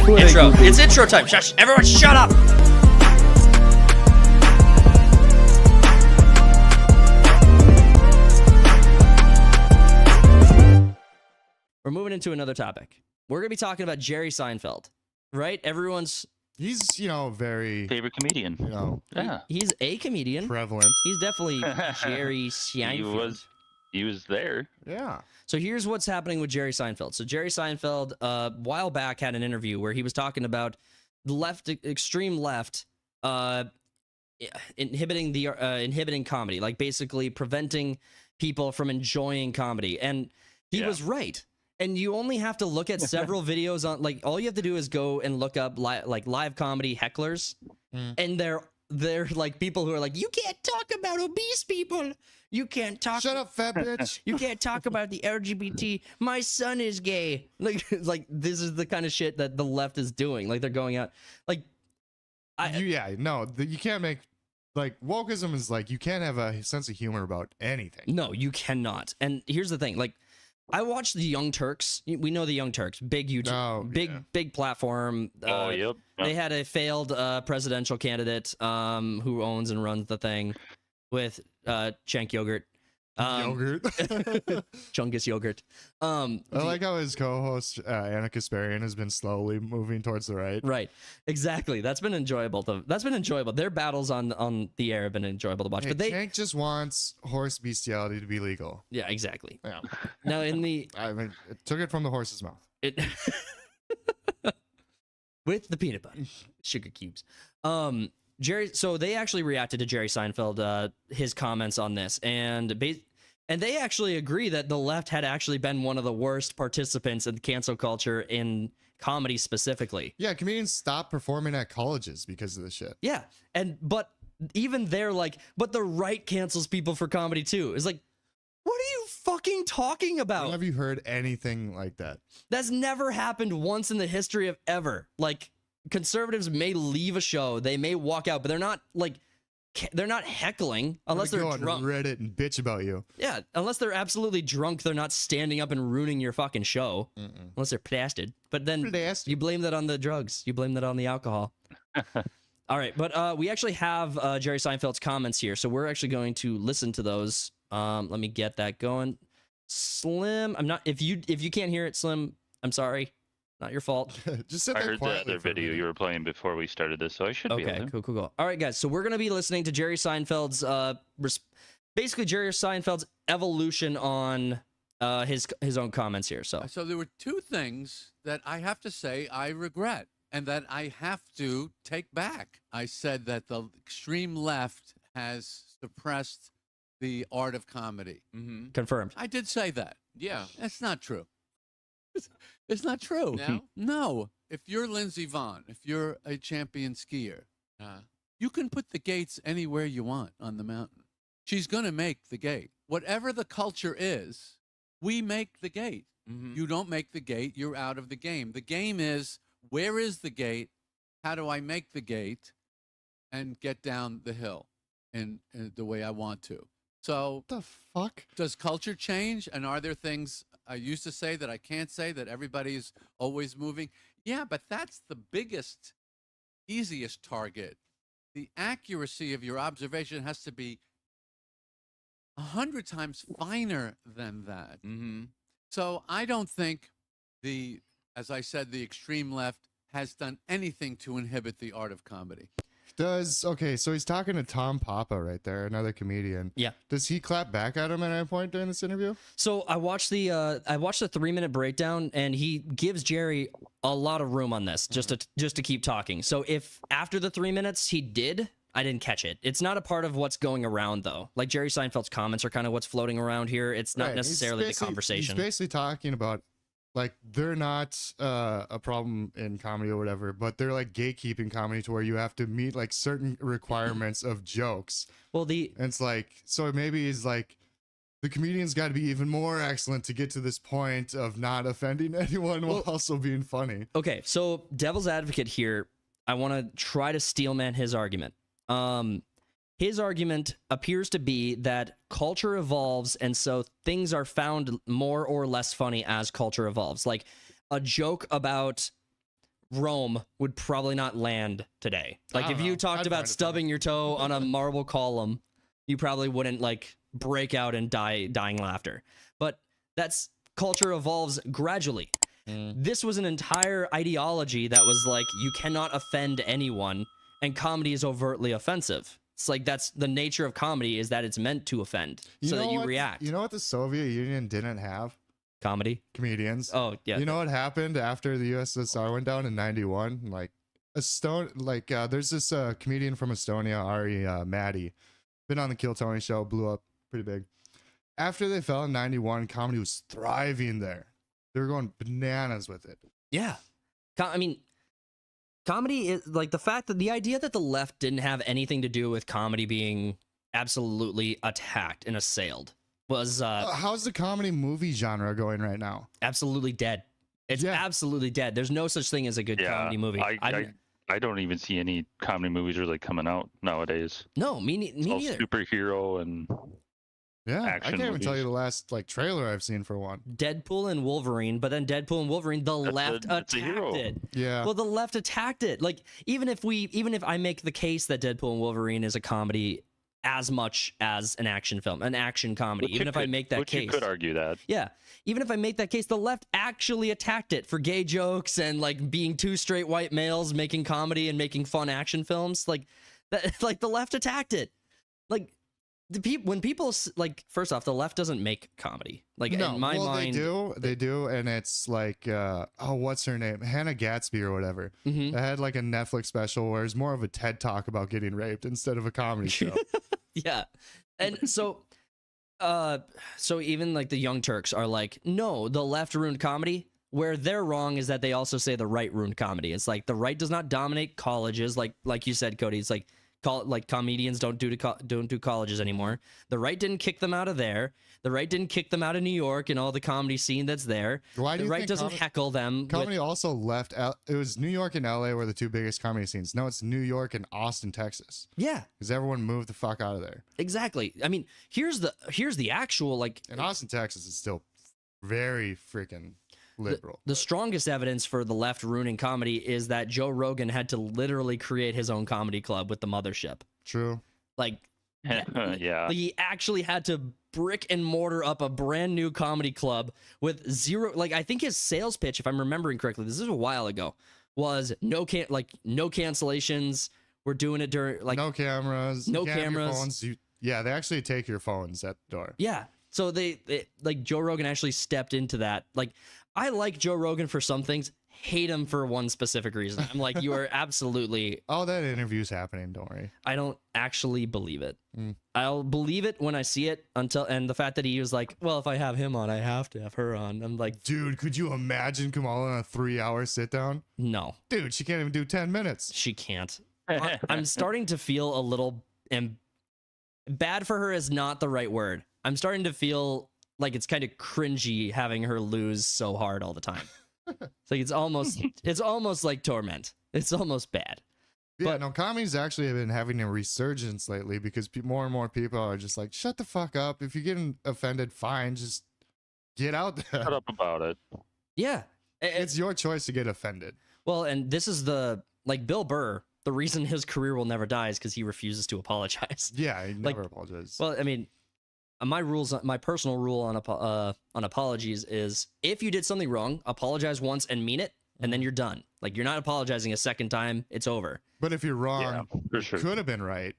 done. Intro. It's intro time. Shush. Everyone shut up. We're moving into another topic. We're going to be talking about Jerry Seinfeld, right? He's, very... Favorite comedian. Yeah. He's a comedian. Prevalent. He's definitely Jerry Seinfeld. He was there. Yeah. So here's what's happening with Jerry Seinfeld. So Jerry Seinfeld, a while back, had an interview where he was talking about the extreme left, inhibiting comedy, like basically preventing people from enjoying comedy. And he was right. And you only have to look at several videos on, like, all you have to do is go and look up live comedy hecklers, and they're like people who are like, you can't talk about obese people. You can't talk. Shut up, fat bitch. You can't talk about the LGBT. My son is gay. Like this is the kind of shit that the left is doing. Like they're going out. Like, you can't make, like, wokeism is like, you can't have a sense of humor about anything. No, you cannot. And here's the thing, like, I watched the Young Turks. We know the Young Turks, big YouTube, big platform. Yep. They had a failed presidential candidate who owns and runs the thing with Chunk Yogurt. Chungus Yogurt. I like how his co-host Anna Kasparian has been slowly moving towards the right. Right, exactly. That's been enjoyable. Their battles on the air have been enjoyable to watch. Hey, but Tank just wants horse bestiality to be legal. Yeah, exactly. Yeah. Now it took it from the horse's mouth. With the peanut butter, sugar cubes. So they actually reacted to Jerry Seinfeld, his comments on this, and they actually agree that the left had actually been one of the worst participants in cancel culture in comedy specifically. Yeah, comedians stopped performing at colleges because of this shit. Yeah, but even they're like, but the right cancels people for comedy too. It's like, what are you fucking talking about? When have you heard anything like that? That's never happened once in the history of ever. Like, conservatives may leave a show, they may walk out, but they're not heckling unless they're drunk. Go on Reddit and bitch about you. Yeah, unless they're absolutely drunk, they're not standing up and ruining your fucking show. Unless they're plastered. But then you blame that on the drugs. You blame that on the alcohol. All right, but we actually have Jerry Seinfeld's comments here, so we're actually going to listen to those. Let me get that going. Slim, I'm not. If you can't hear it, Slim, I'm sorry. Not your fault. Just sit I there heard the other video you were playing before we started this, so I should be able to. Cool. All right, guys. So we're gonna be listening to Jerry Seinfeld's basically Jerry Seinfeld's evolution on his own comments here. So there were two things that I have to say I regret and that I have to take back. I said that the extreme left has suppressed the art of comedy. Confirmed. I did say that. Yeah. That's not true. It's not true. No? No. If you're Lindsey Vonn, if you're a champion skier, you can put the gates anywhere you want on the mountain. She's going to make the gate. Whatever the culture is, we make the gate. You don't make the gate, you're out of the game. The game is, where is the gate? How do I make the gate and get down the hill in the way I want to? So, what the fuck? Does culture change? And are there things I used to say that I can't say, that everybody's always moving? Yeah, but that's the biggest, easiest target. The accuracy of your observation has to be 100 times finer than that. So I don't think as I said, the extreme left has done anything to inhibit the art of comedy. So he's talking to Tom Papa right there, another comedian. Yeah. Does he clap back at him at any point during this interview? So I watched the 3-minute breakdown, and he gives Jerry a lot of room on this just to keep talking. So if after the 3 minutes he did, I didn't catch it. It's not a part of what's going around though. Like Jerry Seinfeld's comments are kind of what's floating around here. It's not necessarily the conversation. He's basically talking about, like, they're not a problem in comedy or whatever, but they're like gatekeeping comedy to where you have to meet like certain requirements of jokes. Well, and it's like, so maybe he's like, the comedian's got to be even more excellent to get to this point of not offending anyone while also being funny. Okay, so devil's advocate here, I want to try to steelman his argument. His argument appears to be that culture evolves, and so things are found more or less funny as culture evolves. Like a joke about Rome would probably not land today. Like if you talked about stubbing your toe on a marble column, you probably wouldn't like break out in dying laughter. But that's culture evolves gradually. This was an entire ideology that was like, you cannot offend anyone, and comedy is overtly offensive. It's like, that's the nature of comedy, is that it's meant to offend so that you react. You know what the Soviet Union didn't have? Comedy? Comedians. Oh, yeah. You know what happened after the USSR went down in 91? Like, there's this comedian from Estonia, Ari Maddie. Been on the Kill Tony show, blew up pretty big. After they fell in 91, comedy was thriving there. They were going bananas with it. Yeah. I mean, comedy is like the idea that the left didn't have anything to do with comedy being absolutely attacked and assailed was how's the comedy movie genre going right now? Absolutely dead. It's absolutely dead. There's no such thing as a good comedy movie. I don't even see any comedy movies really coming out nowadays. No, me neither. Superhero and I can't even tell you the last like trailer I've seen for one. Deadpool and Wolverine, but then Deadpool and Wolverine, the left attacked it. Yeah. Well, the left attacked it. Like even if I make the case that Deadpool and Wolverine is a comedy as much as an action film, an action comedy, even if I make that case, you could argue that. Yeah. Even if I make that case, the left actually attacked it for gay jokes and like being two straight white males making comedy and making fun action films. Like that, like the left attacked it. Like when people like, first off, the left doesn't make comedy. Like in my mind, they do, and it's like, what's her name, Hannah Gatsby or whatever. They had like a Netflix special where it's more of a TED talk about getting raped instead of a comedy show. Yeah, and so even like the Young Turks are like, no, the left ruined comedy. Where they're wrong is that they also say the right ruined comedy. It's like the right does not dominate colleges, like you said, Cody. It's like comedians don't do colleges anymore. The right didn't kick them out of there. The right didn't kick them out of New York and all the comedy scene that's there. Why do the you right think doesn't heckle them. Comedy also left. It was New York and LA were the two biggest comedy scenes. Now it's New York and Austin, Texas. Yeah, because everyone moved the fuck out of there. Exactly. I mean, here's the actual like. And Austin, Texas is still very freaking liberal. The strongest evidence for the left ruining comedy is that Joe Rogan had to literally create his own comedy club with the mothership. True. Like, yeah. Like he actually had to brick and mortar up a brand new comedy club with zero. Like, I think his sales pitch, if I'm remembering correctly, this is a while ago, was no cancellations. We're doing it during like no cameras. No you can't have your cameras. phones. They actually take your phones at the door. Yeah. So they like Joe Rogan actually stepped into that. Like, I like Joe Rogan for some things, hate him for one specific reason. I'm like, you are absolutely. Oh, that interview's happening. Don't worry. I don't actually believe it. I'll believe it when I see it and the fact that he was like, well, if I have him on, I have to have her on. I'm like, dude, could you imagine Kamala on a 3-hour sit down? No. Dude, she can't even do 10 minutes. She can't. I'm starting to feel a little, and bad for her is not the right word. I'm starting to feel like it's kind of cringy having her lose so hard all the time. It's like it's almost like torment. It's almost bad. Yeah, no, comedy's actually been having a resurgence lately because more and more people are just like, shut the fuck up. If you're getting offended, fine, just get out there. Shut up about it. Yeah. It's your choice to get offended. Well, and this is like Bill Burr, the reason his career will never die is because he refuses to apologize. Yeah, he never apologizes. Well, I mean, my personal rule on apologies is if you did something wrong, apologize once and mean it, and then you're done. Like, you're not apologizing a second time, it's over. But if you're wrong, for sure. Could have been right,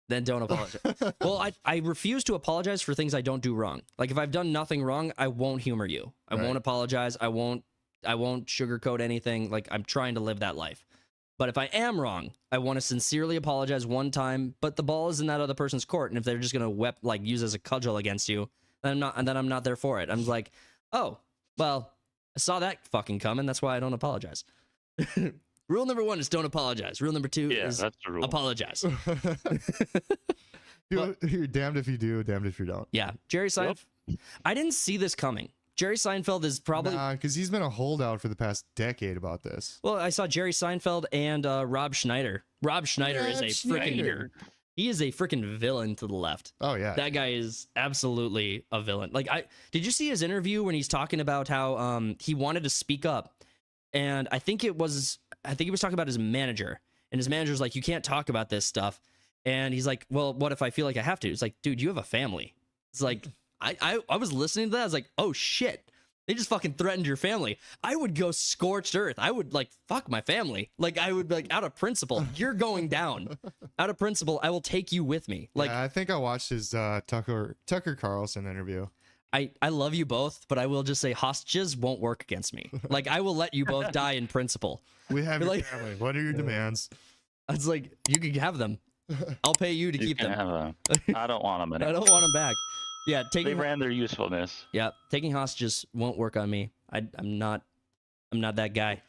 then don't apologize. Well, I refuse to apologize for things I don't do wrong. Like, if I've done nothing wrong, I won't humor you. I won't apologize. I won't sugarcoat anything. Like, I'm trying to live that life. But if I am wrong, I want to sincerely apologize one time, but the ball is in that other person's court. And if they're just going to use as a cudgel against you, then I'm not there for it. I'm like, oh, well, I saw that fucking coming. That's why I don't apologize. Rule number 1 is don't apologize. Rule number 2 is that's the rule. Apologize. You're damned if you do, damned if you don't. Yeah. Jerry Seinfeld. Yep. I didn't see this coming. Jerry Seinfeld is probably... because he's been a holdout for the past decade about this. Well, I saw Jerry Seinfeld and Rob Schneider. Rob Schneider is a freaking... He is a freaking villain to the left. Oh, yeah. That guy is absolutely a villain. Like, did you see his interview when he's talking about how he wanted to speak up and I think he was talking about his manager, and his manager's like, you can't talk about this stuff. And he's like, well, what if I feel like I have to? It's like, dude, you have a family. It's like, I was listening to that. I was like, oh shit. They just fucking threatened your family. I would go scorched earth. I would like, fuck my family. Like, I would be like, out of principle, you're going down. Out of principle, I will take you with me. Like, yeah, I think I watched his Tucker Carlson interview. I love you both, but I will just say hostages won't work against me. Like, I will let you both die in principle. We have your like, family. What are your demands? It's like, you can have them. I'll pay you to keep them. I don't want them anymore. I don't want them back. Yeah, They ran their usefulness. Yeah, taking hostages won't work on me. I'm not that guy.